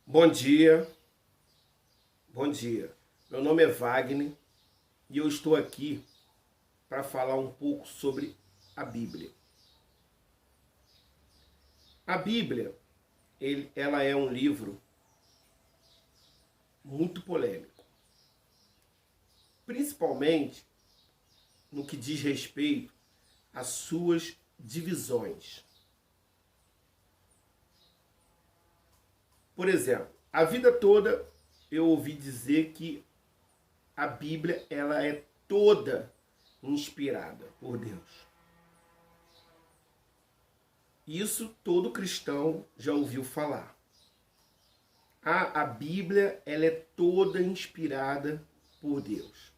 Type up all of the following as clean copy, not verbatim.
Bom dia, bom dia. Meu nome é Wagner e eu estou aqui para falar um pouco sobre a Bíblia. A Bíblia, ela é um livro muito polêmico, principalmente no que diz respeito às suas divisões. Por exemplo, a vida toda eu ouvi dizer que a Bíblia ela é toda inspirada por Deus. Isso todo cristão já ouviu falar. A Bíblia ela é toda inspirada por Deus.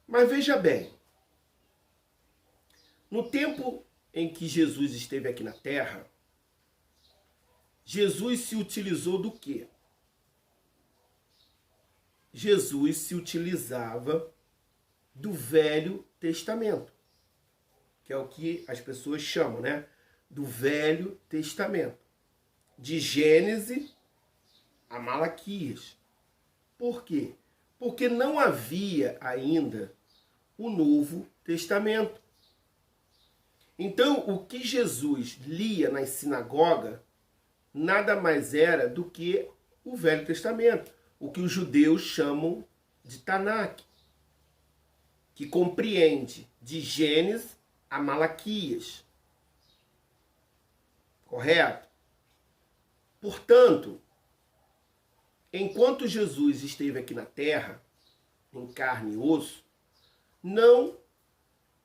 Mas veja bem, no tempo em que Jesus esteve aqui na Terra, Jesus se utilizou do quê? Jesus se utilizava do Velho Testamento, que é o que as pessoas chamam, né? Do Velho Testamento, de Gênesis a Malaquias. Por quê? Porque não havia ainda o Novo Testamento. Então, o que Jesus lia nas sinagogas nada mais era do que o Velho Testamento, o que os judeus chamam de Tanakh, que compreende de Gênesis a Malaquias. Correto? Portanto, enquanto Jesus esteve aqui na Terra, em carne e osso, não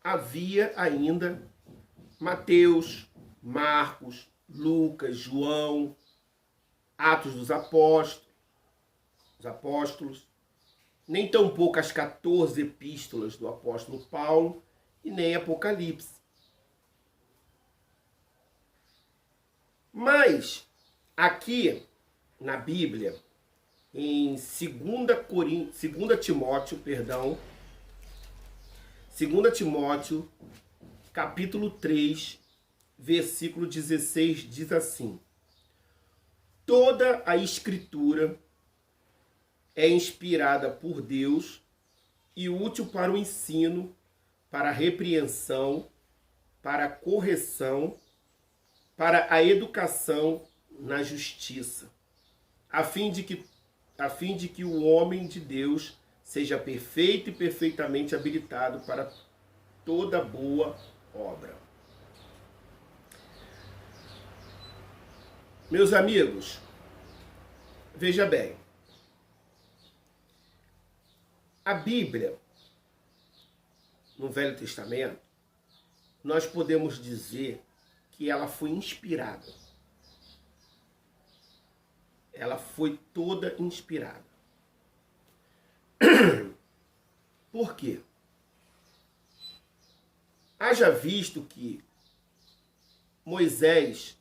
havia ainda Mateus, Marcos, Lucas, João, Atos dos Apóstolos, nem tampouco as 14 epístolas do apóstolo Paulo e nem Apocalipse. Mas aqui na Bíblia, em 2 Timóteo, capítulo 3, versículo 16, diz assim: toda a Escritura é inspirada por Deus e útil para o ensino, para a repreensão, para a correção, para a educação na justiça, a fim de que o homem de Deus seja perfeito e perfeitamente habilitado para toda boa obra. Meus amigos, veja bem, a Bíblia, no Velho Testamento, nós podemos dizer que ela foi inspirada. Ela foi toda inspirada. Por quê? Haja visto que Moisés,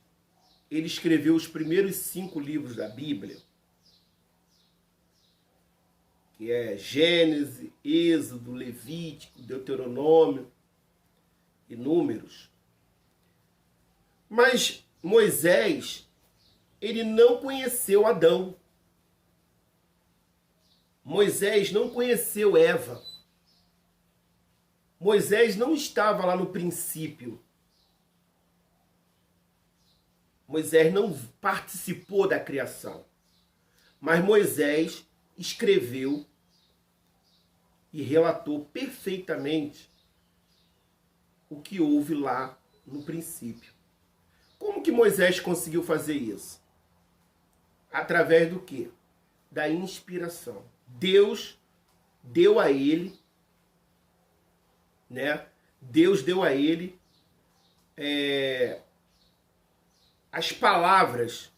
ele escreveu os primeiros 5 livros da Bíblia, que é Gênesis, Êxodo, Levítico, Deuteronômio e Números. Mas Moisés, ele não conheceu Adão. Moisés não conheceu Eva. Moisés não estava lá no princípio. Moisés não participou da criação. Mas Moisés escreveu e relatou perfeitamente o que houve lá no princípio. Como que Moisés conseguiu fazer isso? Através do quê? Da inspiração. Deus deu a ele, né? Deus deu a ele as palavras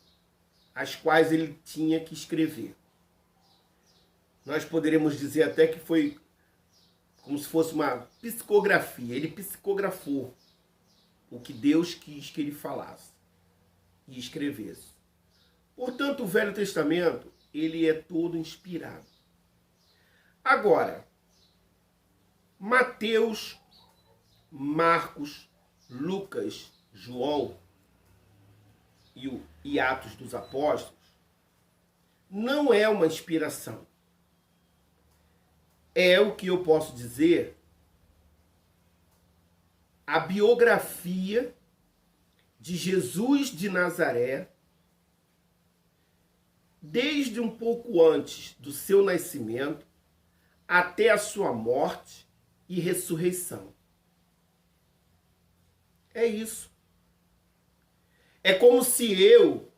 as quais ele tinha que escrever. Nós poderíamos dizer até que foi como se fosse uma psicografia. Ele psicografou o que Deus quis que ele falasse e escrevesse. Portanto, o Velho Testamento, ele é todo inspirado. Agora, Mateus, Marcos, Lucas, João e Atos dos Apóstolos, não é uma inspiração. É o que eu posso dizer, a biografia de Jesus de Nazaré, desde um pouco antes do seu nascimento até a sua morte e ressurreição. É isso. É como se eu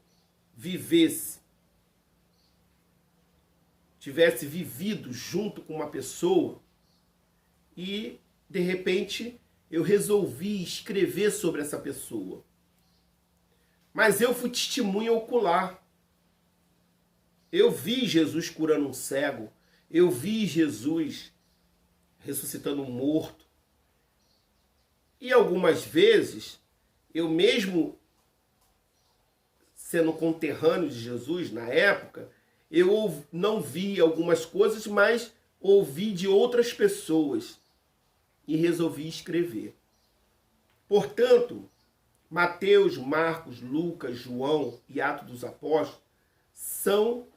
tivesse vivido junto com uma pessoa e, de repente, eu resolvi escrever sobre essa pessoa. Mas eu fui testemunha ocular. Eu vi Jesus curando um cego. Eu vi Jesus ressuscitando um morto. E algumas vezes, eu mesmo sendo conterrâneo de Jesus na época, eu não vi algumas coisas, mas ouvi de outras pessoas e resolvi escrever. Portanto, Mateus, Marcos, Lucas, João e Atos dos Apóstolos são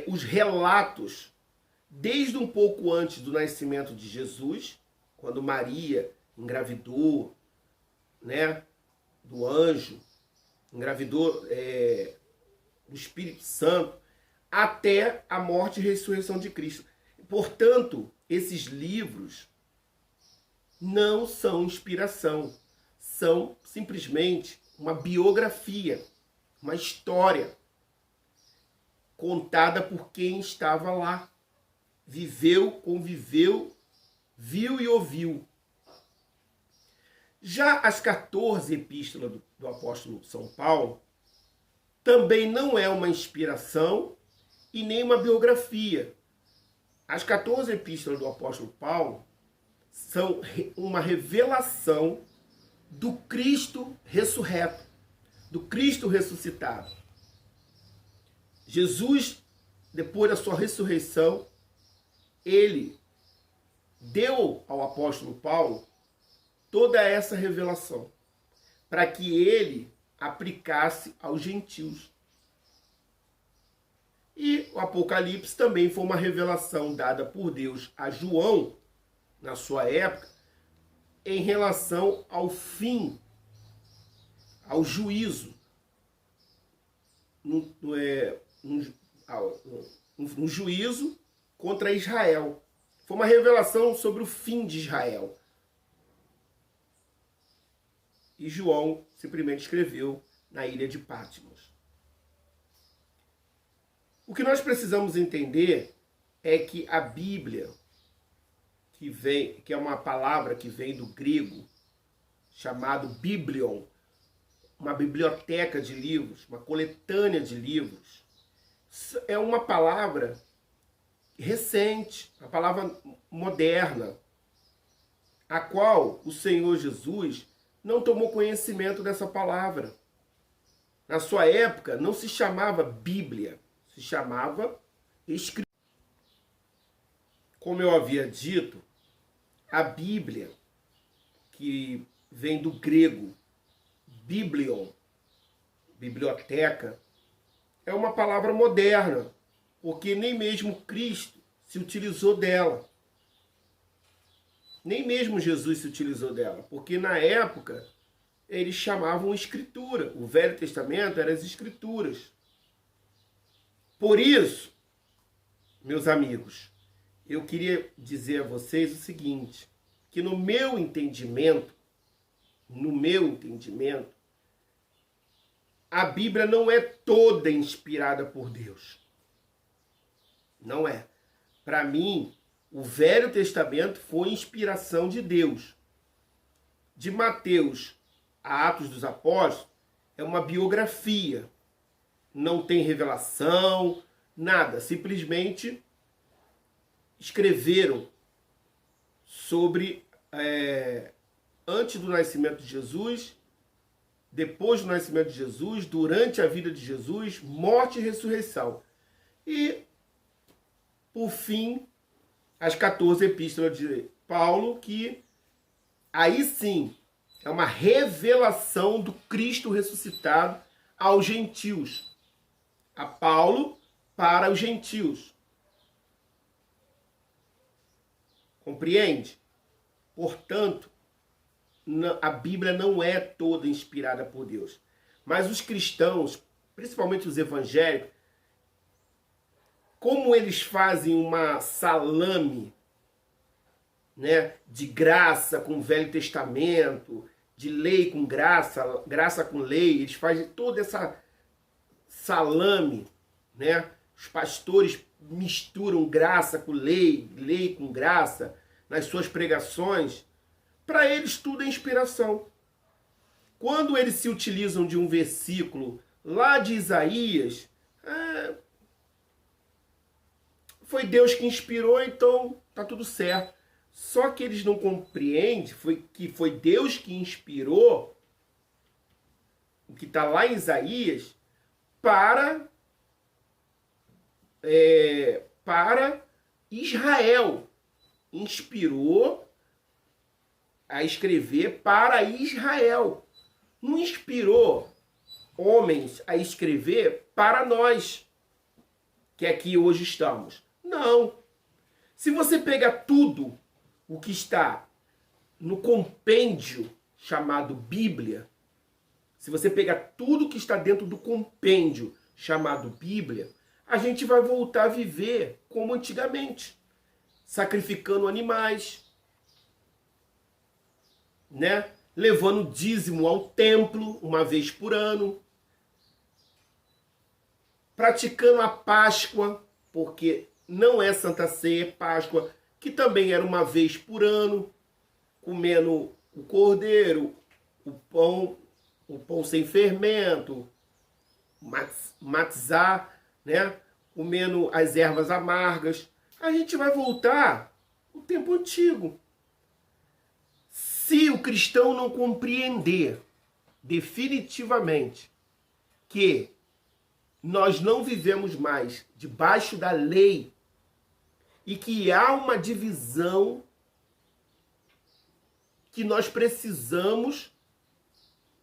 os relatos desde um pouco antes do nascimento de Jesus, quando Maria engravidou, né, do anjo, engravidou do Espírito Santo, até a morte e ressurreição de Cristo. Portanto, esses livros não são inspiração, são simplesmente uma biografia, uma história contada por quem estava lá, viveu, conviveu, viu e ouviu. Já as 14 epístolas do apóstolo São Paulo também não é uma inspiração e nem uma biografia. As 14 epístolas do apóstolo Paulo são uma revelação do Cristo ressurreto, do Cristo ressuscitado. Jesus, depois da sua ressurreição, ele deu ao apóstolo Paulo toda essa revelação, para que ele aplicasse aos gentios. E o Apocalipse também foi uma revelação dada por Deus a João, na sua época, em relação ao fim, ao juízo, no juízo contra Israel. Foi uma revelação sobre o fim de Israel. E João simplesmente escreveu na ilha de Patmos. O que nós precisamos entender é que a Bíblia, que é uma palavra que vem do grego, chamado biblion, uma biblioteca de livros, uma coletânea de livros, é uma palavra recente, uma palavra moderna, a qual o Senhor Jesus não tomou conhecimento dessa palavra. Na sua época, não se chamava Bíblia, se chamava Escritura. Como eu havia dito, a Bíblia, que vem do grego biblion, biblioteca, é uma palavra moderna, porque nem mesmo Cristo se utilizou dela. Nem mesmo Jesus se utilizou dela, porque na época eles chamavam Escritura. O Velho Testamento eram as Escrituras. Por isso, meus amigos, eu queria dizer a vocês o seguinte, que no meu entendimento, a Bíblia não é toda inspirada por Deus. Não é. Para mim, o Velho Testamento foi inspiração de Deus. De Mateus a Atos dos Apóstolos, é uma biografia. Não tem revelação, nada. Simplesmente escreveram sobre antes do nascimento de Jesus, depois do nascimento de Jesus, durante a vida de Jesus, morte e ressurreição. E, por fim, as 14 epístolas de Paulo, que aí sim é uma revelação do Cristo ressuscitado aos gentios. a Paulo para os gentios. Compreende? Portanto, a Bíblia não é toda inspirada por Deus. Mas os cristãos, principalmente os evangélicos, como eles fazem uma salame, né, de graça com o Velho Testamento, de lei com graça, graça com lei, eles fazem toda essa salame, né? Os pastores misturam graça com lei, lei com graça nas suas pregações. Para eles tudo é inspiração. Quando eles se utilizam de um versículo lá de Isaías, foi Deus que inspirou, então tá tudo certo. Só que eles não compreendem que foi Deus que inspirou o que está lá em Isaías para Israel. Inspirou a escrever para Israel. Não inspirou homens a escrever para nós, que aqui hoje estamos. Não. Se você pegar tudo o que está no compêndio chamado Bíblia, se você pegar tudo que está dentro do compêndio chamado Bíblia, a gente vai voltar a viver como antigamente, sacrificando animais, né? Levando dízimo ao templo uma vez por ano, praticando a Páscoa, porque não é Santa Ceia, é Páscoa, que também era uma vez por ano, comendo o cordeiro, o pão sem fermento, matzá, né? Comendo as ervas amargas. A gente vai voltar ao tempo antigo. Se o cristão não compreender definitivamente que nós não vivemos mais debaixo da lei e que há uma divisão que nós precisamos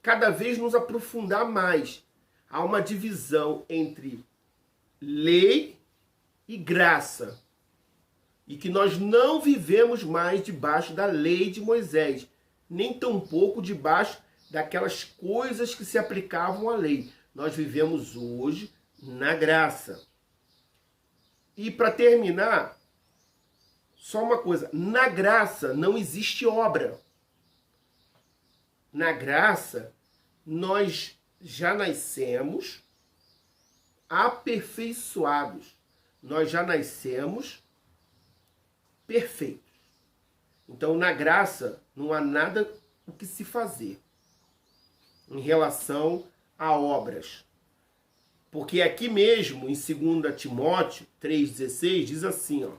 cada vez nos aprofundar mais. Há uma divisão entre lei e graça. E que nós não vivemos mais debaixo da lei de Moisés, nem tampouco debaixo daquelas coisas que se aplicavam à lei. Nós vivemos hoje na graça. E para terminar, só uma coisa, na graça não existe obra. Na graça, nós já nascemos aperfeiçoados. Nós já nascemos perfeitos. Então, na graça, não há nada o que se fazer em relação a obras. Porque aqui mesmo, em 2 Timóteo 3,16, diz assim, ó: